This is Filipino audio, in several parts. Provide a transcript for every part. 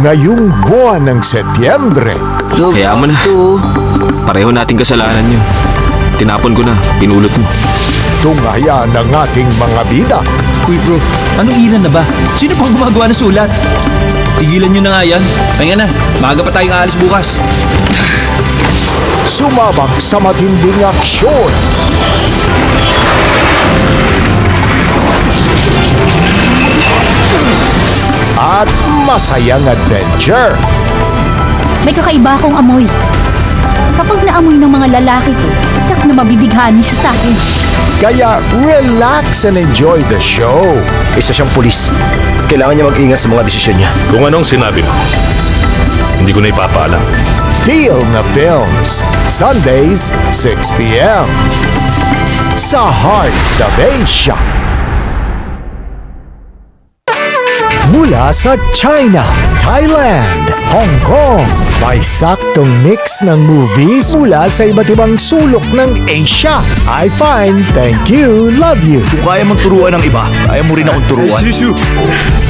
ngayong buwan ng Setyembre. Kaya mo na. Pareho nating kasalanan yun. Tinapon ko na, pinulot mo. Tunghayan ng ating mga bida. Uy bro, anong ilan na ba? Sino pang gumagawa ng sulat? Tigilan nyo na nga yan. Kaya na, maaga pa tayong aalis bukas. Sumabak sa matinding aksyon. At masayang adventure. May kakaiba akong amoy. Kapag naamoy ng mga lalaki ko, tiyak na mabibighani siya sa akin. Kaya relax and enjoy the show. Isa siyang pulis. Kailangan niya mag-ingat sa mga desisyon niya. Kung anong sinabi mo, hindi ko na ipapaalam. Feel na Films, Sundays, 6 p.m. Sa Heart of Asia. Mula sa China, Thailand, Hong Kong, may saktong mix ng movies mula sa iba't ibang sulok ng Asia. I find, thank you, love you. Kung kaya mong turuan ng iba, kaya mo rin akong turuan.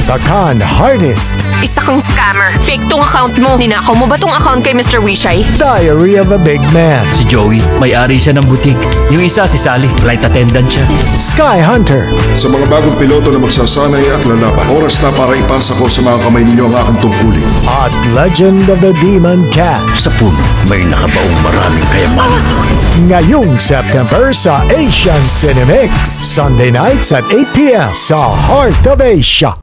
The Con Hardest, Isa kang scammer. Fake tong account mo. Ninakaw mo ba tong account kay Mr. Wishay? Diary of a Big Man, Si Joey, may-ari siya ng butik. Yung isa si Sally, flight attendant siya. Sky Hunter, Sa mga bagong piloto na magsasanay at lalaban, oras na para ipasa ko sa mga kamay ninyo ang aking tungkulin. at Legend of the Demon Cat. Sa puno, may nakabaong maraming kayamanan. Ngayong September sa Asian Cinemix. Sunday nights at 8 p.m. sa Heart of Asia.